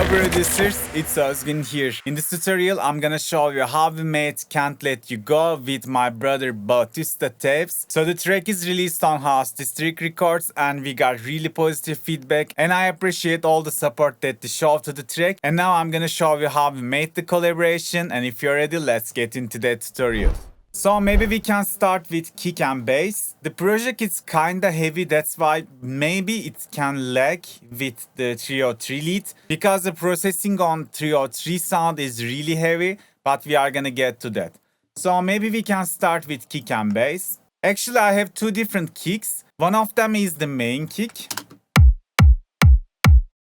Broducers, it's Ozgun here. In this tutorial, I'm gonna show you how we made Can't Let You Go with my brother Bautista Teves. So the track is released on House District Records and we got really positive feedback, and I appreciate all the support that they showed to the track. And now I'm gonna show you how we made the collaboration, and if you're ready, let's get into that tutorial. So maybe we can start with kick and bass. The project is kinda heavy, that's why maybe it can lag with the 303 lead, because the processing on 303 sound is really heavy, but we are gonna get to that. So maybe we can start with kick and bass. Actually, I have two different kicks. One of them is the main kick.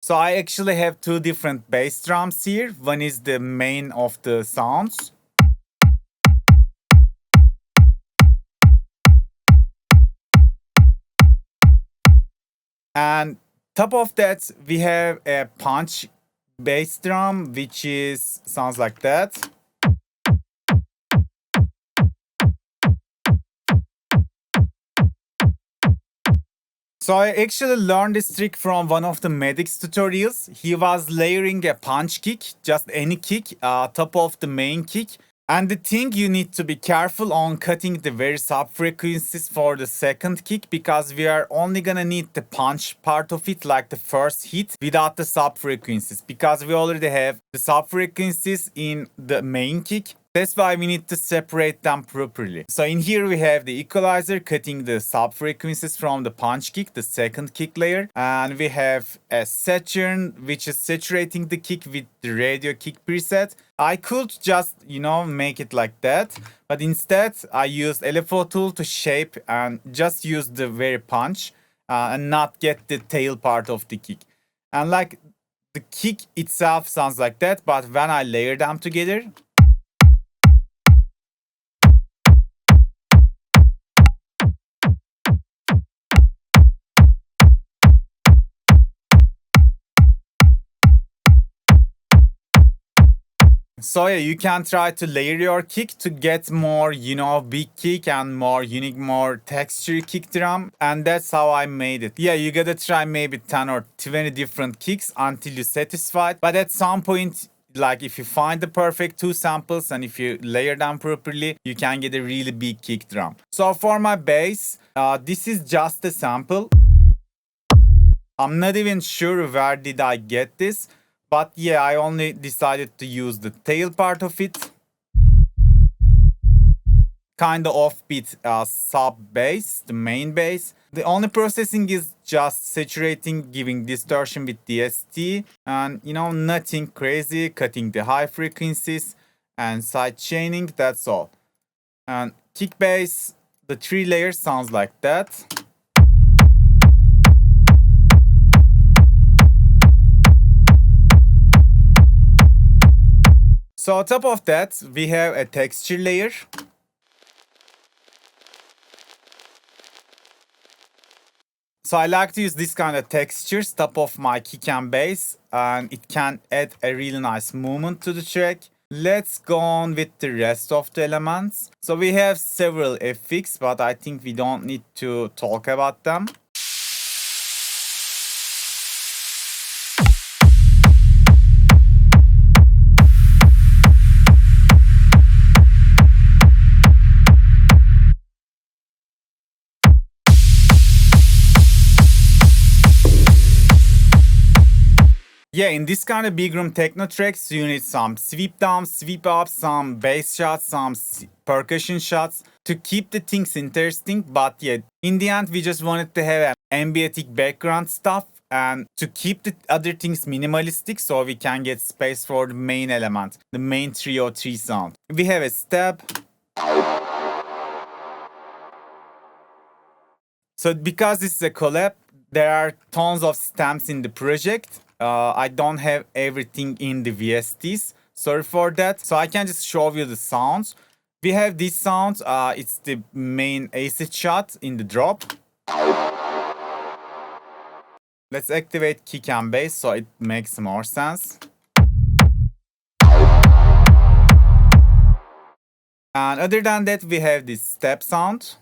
So I actually have two different bass drums here. One is the main of the sounds. And top of that, we have a punch bass drum, which sounds like that. So I actually learned this trick from one of the Medic's tutorials. He was layering a punch kick, just any kick, top of the main kick. And the thing, you need to be careful on cutting the very sub frequencies for the second kick, because we are only gonna need the punch part of it, like the first hit, without the sub frequencies, because we already have the sub frequencies in the main kick. That's why we need to separate them properly. So in here we have the equalizer cutting the sub frequencies from the punch kick, the second kick layer. And we have a Saturn, which is saturating the kick with the radio kick preset. I could just, make it like that. But instead, I used LFO tool to shape and just use the very punch and not get the tail part of the kick. And like the kick itself sounds like that, but when I layer them together, so yeah, you can try to layer your kick to get more, big kick and more unique, more texture kick drum. And that's how I made it. Yeah, you gotta try maybe 10 or 20 different kicks until you're satisfied. But at some point, like if you find the perfect two samples and if you layer them properly, you can get a really big kick drum. So for my bass, this is just a sample. I'm not even sure where did I get this. But yeah, I only decided to use the tail part of it. Kinda offbeat sub bass, the main bass. The only processing is just saturating, giving distortion with DST. And nothing crazy, cutting the high frequencies and side chaining, that's all. And kick bass, the 3 layers sounds like that. So on top of that, we have a texture layer. So I like to use this kind of textures top of my kick and bass, and it can add a really nice movement to the track. Let's go on with the rest of the elements. So we have several effects, but I think we don't need to talk about them. Yeah, in this kind of big room techno tracks, you need some sweep downs, sweep ups, some bass shots, some percussion shots to keep the things interesting. But yeah, in the end, we just wanted to have an ambient background stuff and to keep the other things minimalistic, so we can get space for the main element, the main 303 sound. We have a step. So because this is a collab, there are tons of stamps in the project. I don't have everything in the VSTs. Sorry for that. So I can just show you the sounds. We have these sounds. It's the main acid shot in the drop. Let's activate kick and bass so it makes more sense. And other than that, we have this step sound.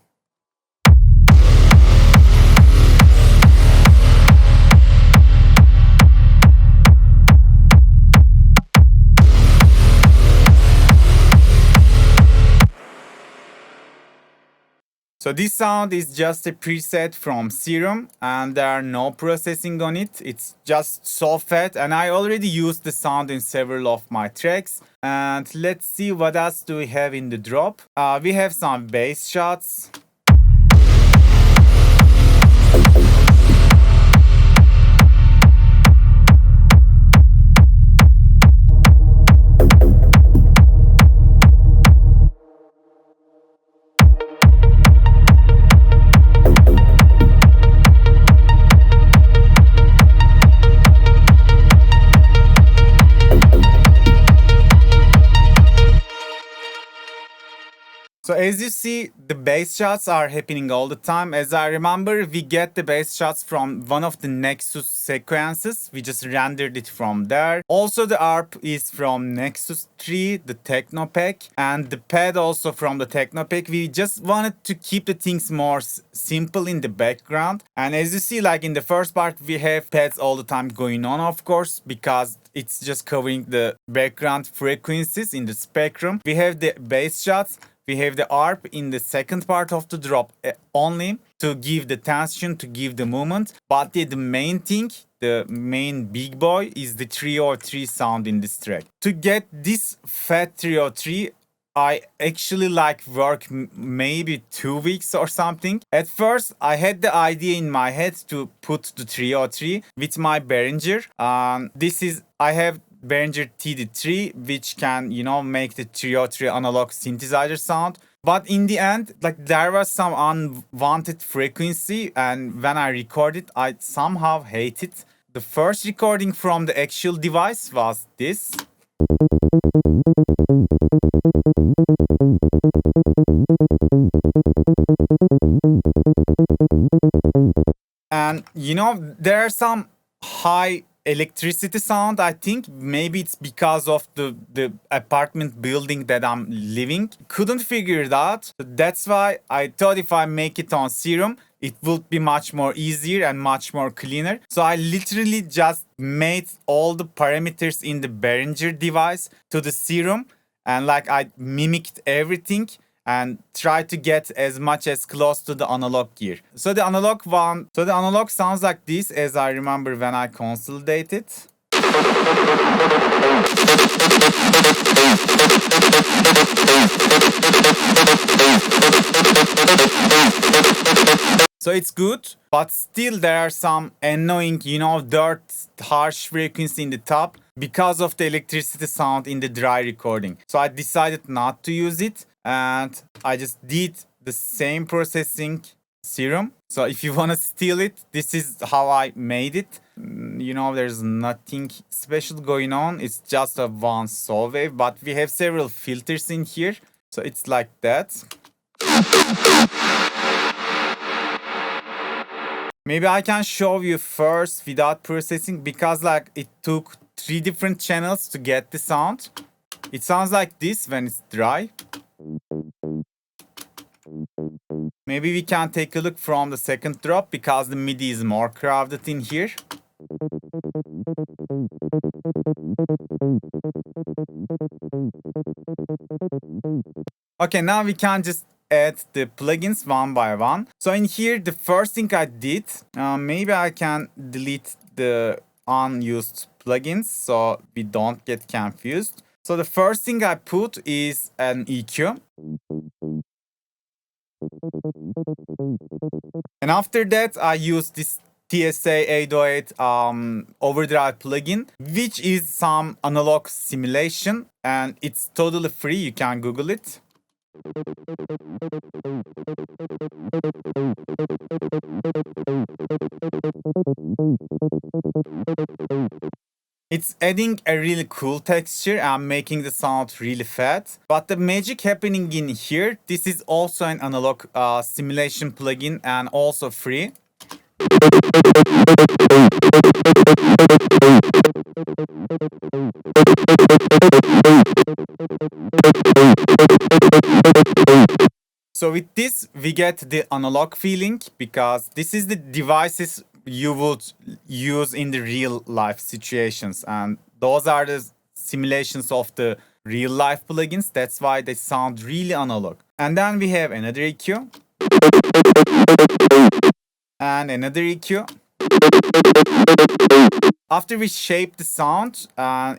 So this sound is just a preset from Serum and there are no processing on it. It's just so fat and I already used the sound in several of my tracks. And let's see what else do we have in the drop. We have some bass shots. So as you see, the bass shots are happening all the time. As I remember, we get the bass shots from one of the Nexus sequences. We just rendered it from there. Also, the ARP is from Nexus 3, the Techno pack, and the pad also from the Techno pack. We just wanted to keep the things more simple in the background. And as you see, like in the first part, we have pads all the time going on, of course, because it's just covering the background frequencies in the spectrum. We have the bass shots. We have the ARP in the second part of the drop only to give the tension, to give the movement. But the main thing, the main big boy is the 303 sound in this track. To get this fat 303, I actually work maybe 2 weeks or something. At first, I had the idea in my head to put the 303 with my Behringer. I have Behringer TD3, which can, make the 303 analog synthesizer sound. But in the end, there was some unwanted frequency, and when I recorded, I somehow hate it. The first recording from the actual device was this. And there are some high electricity sound. I think maybe it's because of the apartment building that I'm living. Couldn't figure it out. That's why I thought if I make it on Serum, it would be much more easier and much more cleaner. So I literally just made all the parameters in the Behringer device to the Serum, and I mimicked everything and try to get as much as close to the analog gear. So the analog sounds like this, as I remember when I consolidated. So it's good, but still there are some annoying, dirt, harsh frequency in the top because of the electricity sound in the dry recording. So I decided not to use it, and I just did the same processing Serum. So if you want to steal it, this is how I made it. There's nothing special going on. It's just a one saw wave, but we have several filters in here. So it's like that. Maybe I can show you first without processing, because it took 3 different channels to get the sound. It sounds like this when it's dry. Maybe we can take a look from the second drop, because the MIDI is more crowded in here. Okay, now we can just add the plugins one by one. So in here, the first thing I did, maybe I can delete the unused plugins so we don't get confused. So the first thing I put is an EQ. And after that, I use this TSA 808 overdrive plugin, which is some analog simulation, and it's totally free. You can Google it. It's adding a really cool texture and making the sound really fat. But the magic happening in here, this is also an analog simulation plugin and also free. So with this, we get the analog feeling, because this is the devices you would use in the real life situations, and those are the simulations of the real life plugins. That's why they sound really analog. And then we have another EQ. And another EQ. After we shape the sound,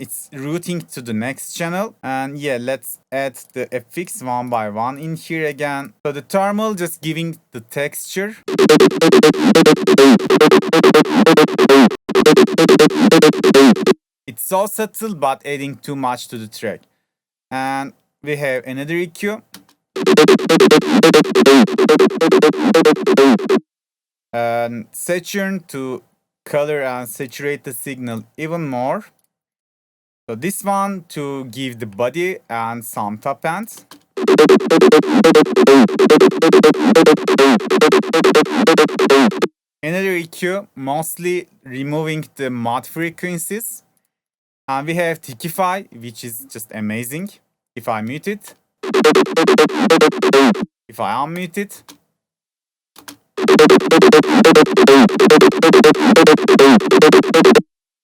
it's routing to the next channel. And yeah, let's add the effects one by one in here again. So the thermal just giving the texture. It's so subtle but adding too much to the track. And we have another EQ. And saturn to color and saturate the signal even more. So this one to give the body and some top end. Another EQ, mostly removing the mud frequencies. And we have Tikify, which is just amazing. If I mute it. If I unmute it.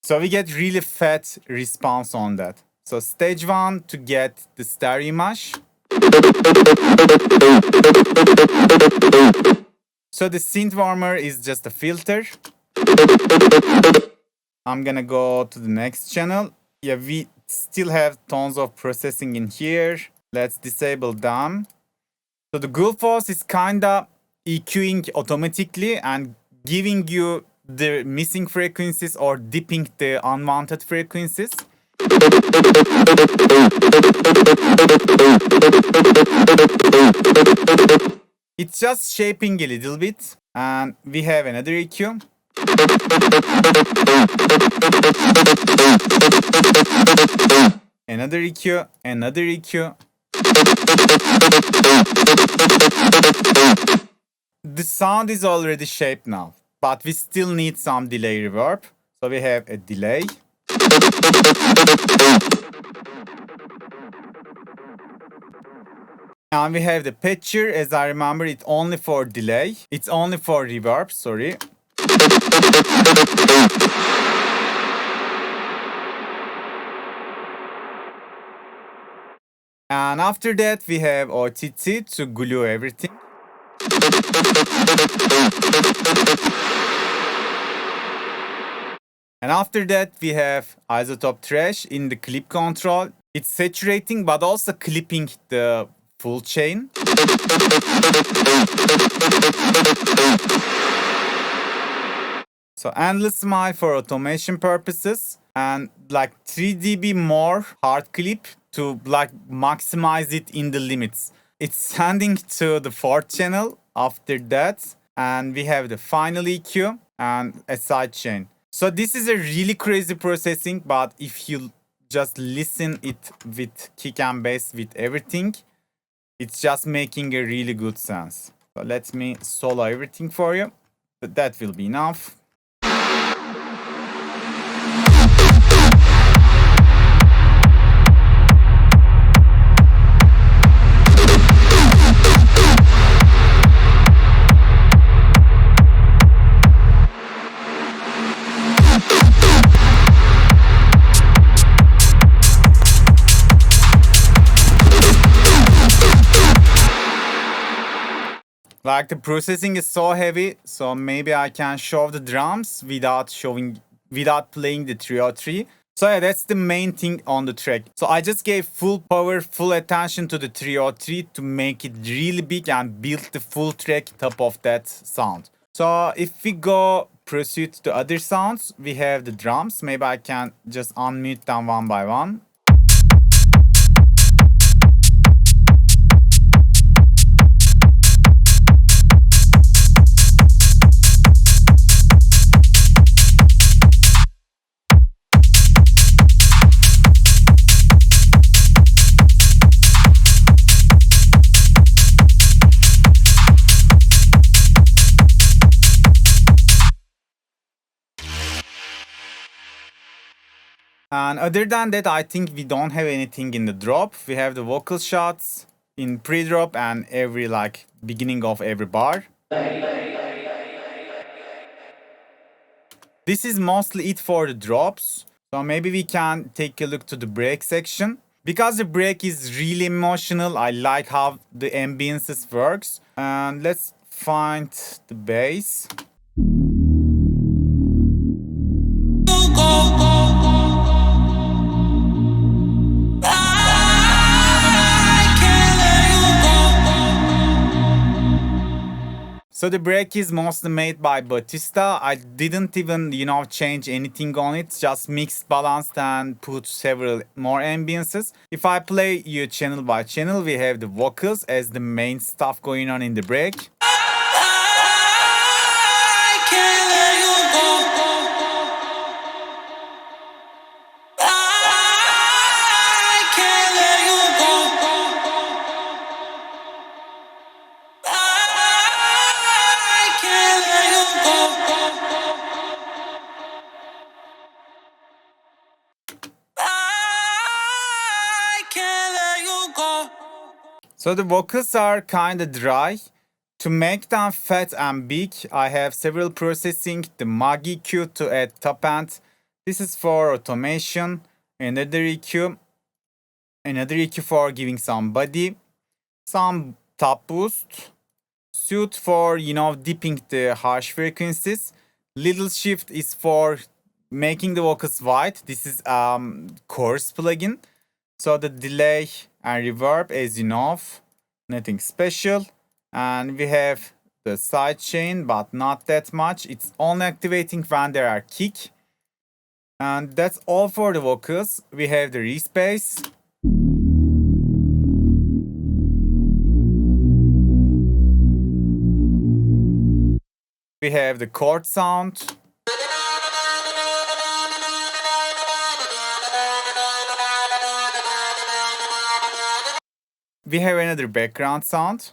So we get really fat response on that. So stage 1 to get the stereo image. So the synth warmer is just a filter. I'm gonna go to the next channel. Yeah, we still have tons of processing in here. Let's disable them. So the Gullfoss is kinda EQing automatically and giving you the missing frequencies or dipping the unwanted frequencies. It's just shaping a little bit. And we have another EQ. Another EQ, another EQ. The sound is already shaped now, but we still need some delay reverb. So we have a delay. And we have the pitcher. As I remember, it's only for delay. It's only for reverb, sorry. And after that, we have OTT to glue everything. And after that, we have isotope trash in the clip control. It's saturating, but also clipping the full chain. So endless smile for automation purposes and like 3 dB more hard clip to like maximize it in the limits. It's sending to the fourth channel after that, and we have the final EQ and a sidechain. So this is a really crazy processing, but if you just listen it with kick and bass with everything, it's just making a really good sense. So let me solo everything for you. But that will be enough. Like the processing is so heavy, so maybe I can show the drums without playing the 303. So yeah, that's the main thing on the track. So I just gave full power, full attention to the 303 to make it really big and build the full track top of that sound. So if we go proceed to other sounds, we have the drums. Maybe I can just unmute them one by one. And other than that, I think we don't have anything in the drop. We have the vocal shots in pre-drop and every like beginning of every bar. This is mostly it for the drops. So maybe we can take a look to the break section. Because the break is really emotional, I like how the ambiences works. And let's find the bass. So the break is mostly made by Bautista. I didn't even, change anything on it. Just mixed, balanced, and put several more ambiences. If I play you channel by channel, we have the vocals as the main stuff going on in the break. So the vocals are kinda dry. To make them fat and big, I have several processing, the mag EQ to add top end. This is for automation, another EQ for giving some body, some top boost, suit for, dipping the harsh frequencies. Little shift is for making the vocals wide. This is chorus plugin. So the delay and reverb, as you know, nothing special. And we have the side chain, but not that much. It's only activating when there are kick. And that's all for the vocals. We have the respace. We have the chord sound. We have another background sound.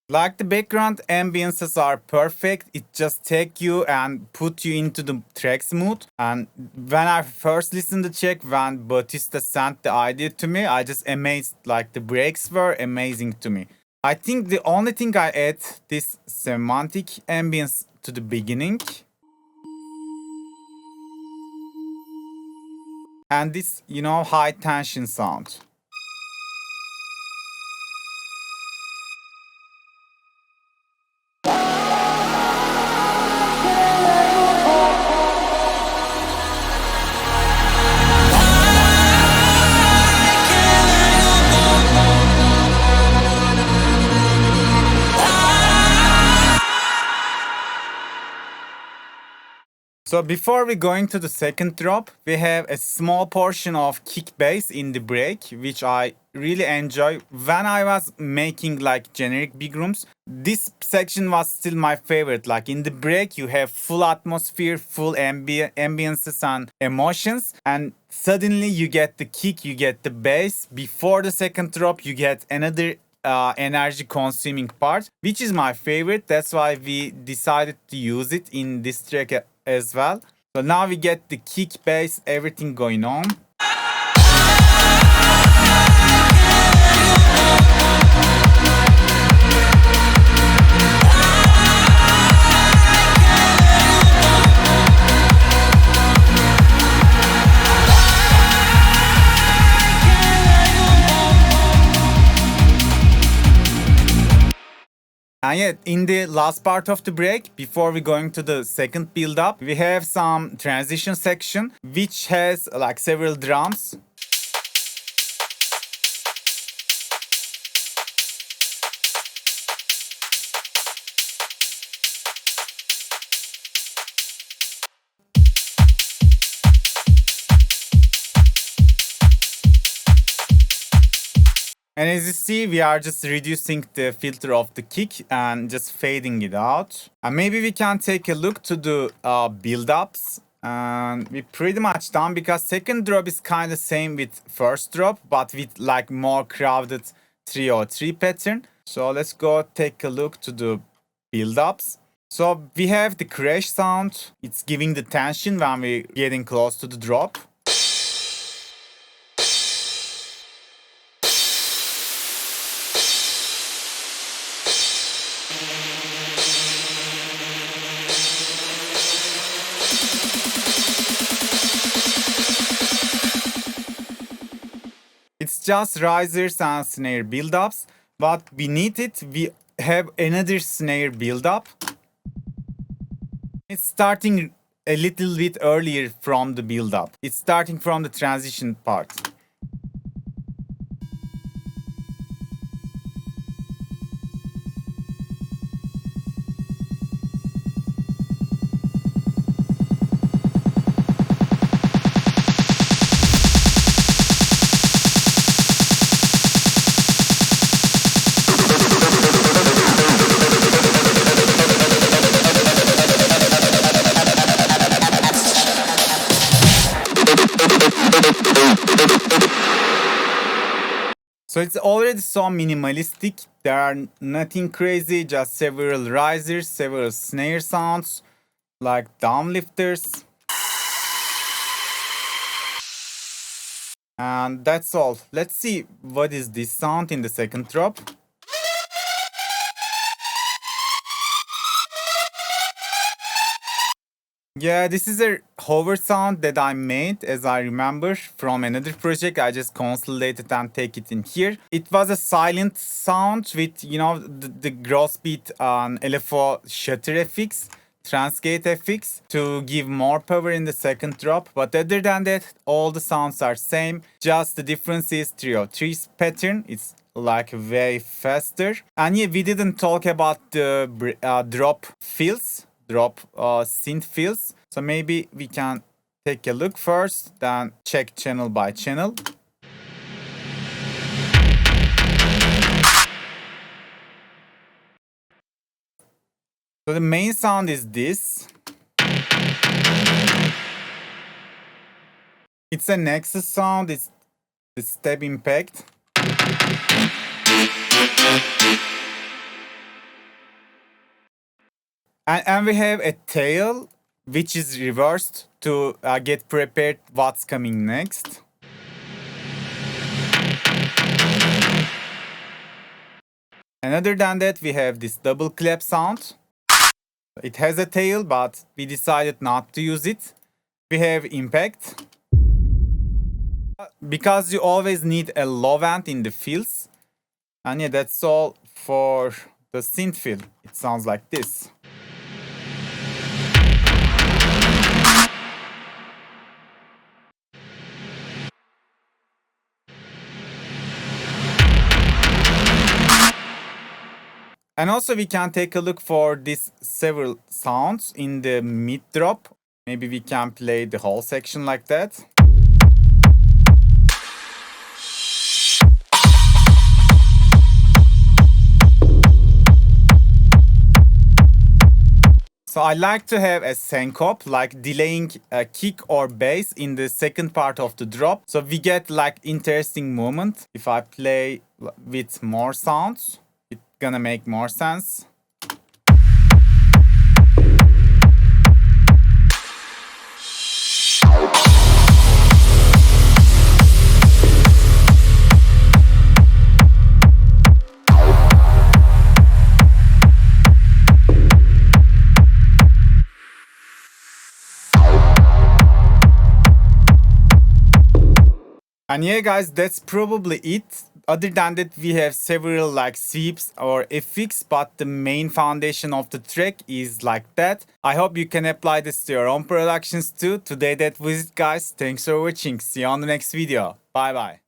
Like the background ambiences are perfect. It just take you and put you into the track's mood. And when I first listened to check when Bautista sent the idea to me, I just amazed. Like the breaks were amazing to me. I think the only thing I add this semantic ambience to the beginning. And this, high tension sound. So before we go into the second drop, we have a small portion of kick bass in the break, which I really enjoy. When I was making like generic big rooms, this section was still my favorite. Like in the break, you have full atmosphere, full ambiences and emotions, and suddenly you get the kick, you get the bass. Before the second drop, you get another energy consuming part, which is my favorite. That's why we decided to use it in this track as well. So now we get the kick bass, everything going on. And yet, in the last part of the break, before we going to the second build up, we have some transition section, which has like several drums. And as you see, we are just reducing the filter of the kick and just fading it out. And maybe we can take a look to the build-ups. And we pretty much done because second drop is kind of same with first drop, but with like more crowded 303 pattern. So let's go take a look to the build-ups. So we have the crash sound. It's giving the tension when we're getting close to the drop. It's just risers and snare build-ups, but beneath it we have another snare build-up. It's starting a little bit earlier from the build-up. It's starting from the transition part. So it's already so minimalistic. There are nothing crazy, just several risers, several snare sounds, like downlifters. And that's all. Let's see what is this sound in the second drop. Yeah, this is a hover sound that I made, as I remember, from another project. I just consolidated and take it in here. It was a silent sound with, you know, the gross beat on LFO shutter FX, transgate FX to give more power in the second drop. But other than that, all the sounds are same. Just the difference is 303 pattern. It's like way faster. And yeah, we didn't talk about the drop fills. Drop synth fills. So maybe we can take a look first, then check channel by channel. So the main sound is this. It's a Nexus sound. It's the step impact. And we have a tail, which is reversed to get prepared what's coming next. And other than that, we have this double clap sound. It has a tail, but we decided not to use it. We have impact. Because you always need a low end in the fills. And yeah, that's all for the synth fill. It sounds like this. And also we can take a look for these several sounds in the mid drop. Maybe we can play the whole section like that. So I like to have a syncope, like delaying a kick or bass in the second part of the drop. So we get like interesting moment. If I play with more sounds, it's gonna make more sense. And yeah, guys, that's probably it. Other than that, we have several like sweeps or FX, but the main foundation of the track is like that. I hope you can apply this to your own productions too. Today that was it, guys. Thanks for watching. See you on the next video. Bye bye.